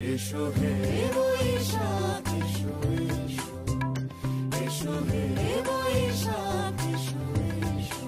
এসো হে বৈশাখ এসো এসো, এসো হে বৈশাখ এসো এসো।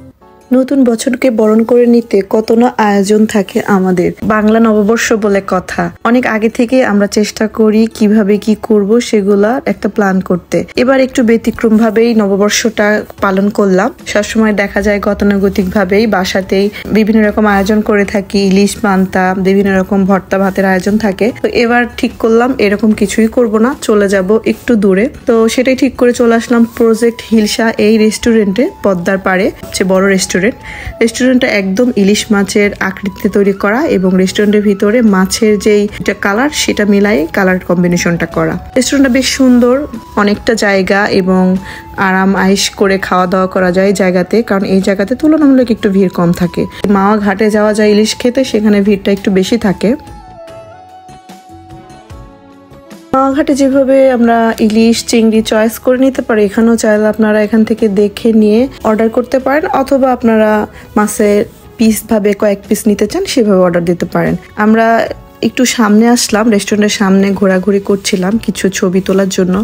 নতুন বছরকে বরণ করে নিতে কত না আয়োজন থাকে আমাদের। বাংলা নববর্ষ বলে কথা, অনেক আগে থেকে আমরা চেষ্টা করি কিভাবে কি করব সেগুলা একটা প্ল্যান করতে। এবার একটু ব্যতিক্রম ভাবেই নববর্ষটা পালন করলাম। সবসময় দেখা যায় গতানুগতিক ভাবেই বাসাতেই বিভিন্ন রকম আয়োজন করে থাকি, ইলিশ পান্তা, বিভিন্ন রকম ভর্তা ভাতের আয়োজন থাকে। তো এবার ঠিক করলাম এরকম কিছুই করব না, চলে যাব একটু দূরে। তো সেটাই ঠিক করে চলে আসলাম প্রজেক্ট হিলসা এই রেস্টুরেন্টে, পদ্মার পাড়ে, সবচেয়ে বড় রেস্টুরেন্টটা একদম ইলিশ মাছের আকৃতিতে তৈরি করা এবং রেস্টুরেন্টের ভিতরে মাছের যেই কালার সেটা মিলাই কালার কম্বিনেশনটা করা। রেস্টুরেন্টটা বেশ সুন্দর, অনেকটা জায়গা এবং আরাম আয়েশ করে খাওয়া দাওয়া করা যায় জায়গাতে, কারণ এই জায়গাতে তুলনামূলক একটু ভিড় কম থাকে। মাওয়া ঘাটে যাওয়া যায় ইলিশ খেতে, সেখানে ভিড়টা একটু বেশি থাকে। মাওয়াঘাটে যেভাবে আমরা ইলিশ চিংড়ি চয়েস করে নিতে পারি, এখানেও চাইলে আপনারা এখান থেকে দেখে নিয়ে অর্ডার করতে পারেন, অথবা আপনারা মাছের পিস ভাবে কয়েক পিস নিতে চান সেভাবে অর্ডার দিতে পারেন। আমরা একটু সামনে আসলাম, রেস্টুরেন্টের সামনে ঘোরাঘুরি করছিলাম কিছু ছবি তোলার জন্য।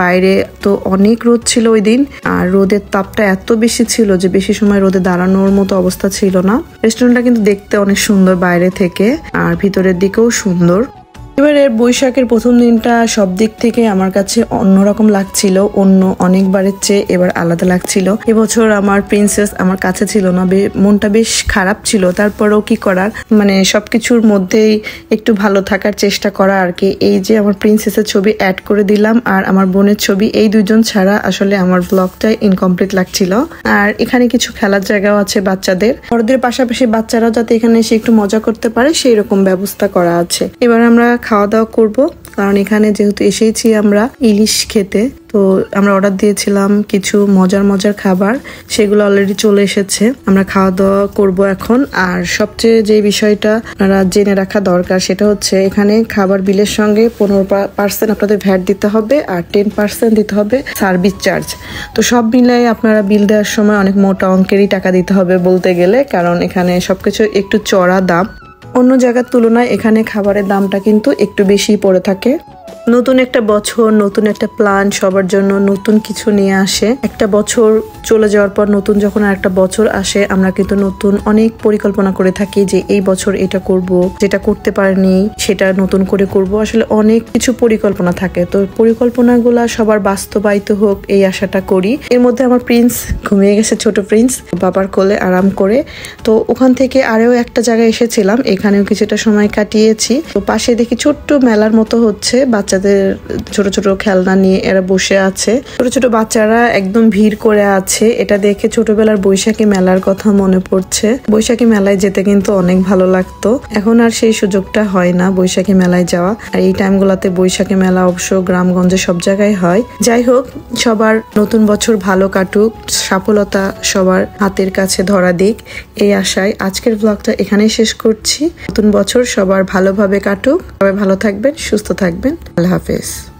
বাইরে তো অনেক রোদ ছিল ওই দিন, আর রোদের তাপটা এত বেশি ছিল যে বেশি সময় রোদে দাঁড়ানোর মতো অবস্থা ছিল না। রেস্টুরেন্টটা কিন্তু দেখতে অনেক সুন্দর বাইরে থেকে, আর ভিতরের দিকেও সুন্দর। এবারে বৈশাখের প্রথম দিনটা সব দিক থেকে আমার কাছে অন্যরকম লাগছিল, অন্য অনেকবারের চেয়ে এবার আলাদা লাগছিল। এবছর আমার প্রিন্সেস আমার কাছে ছিল না, মনটা বেশ খারাপ ছিল। তারপরেও কি করার, মানে সবকিছুর মধ্যেই একটু ভালো থাকার চেষ্টা করা আর কি। এই যে আমার প্রিন্সেসের ছবি অ্যাড করে দিলাম আর আমার বোনের ছবি, এই দুজন ছাড়া আসলে আমার ব্লগটা ইনকমপ্লিট লাগছিল। আর এখানে কিছু খেলার জায়গাও আছে বাচ্চাদের, বড়দের পাশাপাশি বাচ্চারাও যাতে এখানে এসে একটু মজা করতে পারে সেই রকম ব্যবস্থা করা আছে। এবার আমরা খাওয়া দাওয়া করব, কারণ এখানে যেহেতু এসেছি আমরা ইলিশ খেতে, তো আমরা অর্ডার দিয়েছিলাম কিছু মজার খাবার, সেগুলো অলরেডি চলে এসেছে। আমরা খাওয়া দাওয়া করব এখন। আর সবচেয়ে যে বিষয়টা আপনারা জেনে রাখা দরকার সেটা হচ্ছে এখানে খাবার বিলের সঙ্গে 15% আপনাদের ভ্যাট দিতে হবে আর 10% দিতে হবে সার্ভিস চার্জ। তো সব মিলাই আপনারা বিল দেওয়ার সময় অনেক মোটা অঙ্কেরই টাকা দিতে হবে বলতে গেলে, কারণ এখানে সবকিছু একটু চড়া দাম। অন্য জায়গার তুলনায় এখানে খাবারের দামটা কিন্তু একটু বেশি পড়ে থাকে। নতুন একটা বছর, নতুন একটা প্ল্যান, সবার জন্য নতুন কিছু নিয়ে আসে। একটা বছর চলে যাওয়ার পর নতুন যখন আরেকটা বছর আসে, আমরা কিন্তু নতুন অনেক পরিকল্পনা করে থাকি যে এই বছর এটা করব, যেটা করতে পারিনি সেটা নতুন করে করব। আসলে অনেক কিছু পরিকল্পনা থাকে, তো পরিকল্পনাগুলা সবার বাস্তবায়িত হোক এই আশাটা করি। এর মধ্যে আমার প্রিন্স ঘুমিয়ে গেছে, ছোট প্রিন্স বাবার কোলে আরাম করে। তো ওখান থেকে আরও একটা জায়গায় এসেছিলাম, এখানেও কিছুটা সময় কাটিয়েছি। তো পাশে দেখি ছোট্ট মেলার মতো হচ্ছে, বাচ্চাদের ছোট ছোট খেলনা নিয়ে এরা বসে আছে। ছোট ছোট বাচ্চারা একদম ভিড় করে আছে। এটা দেখে ছোটবেলার বৈশাখী মেলার কথা মনে পড়ছে। বৈশাখী মেলায় যেতে কিন্তু অনেক ভালো লাগতো, এখন আর সেই সুযোগটা হয় না বৈশাখী মেলায় যাওয়া। আর এই টাইমগুলোতে বৈশাখী মেলা অবশ্য গ্রামগঞ্জে সব জায়গায় হয়। যাই হোক, সবার নতুন বছর ভালো কাটুক, সফলতা সবার হাতের কাছে ধরা দিক, এই আশায় আজকের ব্লগটা এখানেই শেষ করছি। নতুন বছর সবার ভালোভাবে কাটুক, সবাই ভালো থাকবেন, সুস্থ থাকবেন। আল্লাহ হাফেজ।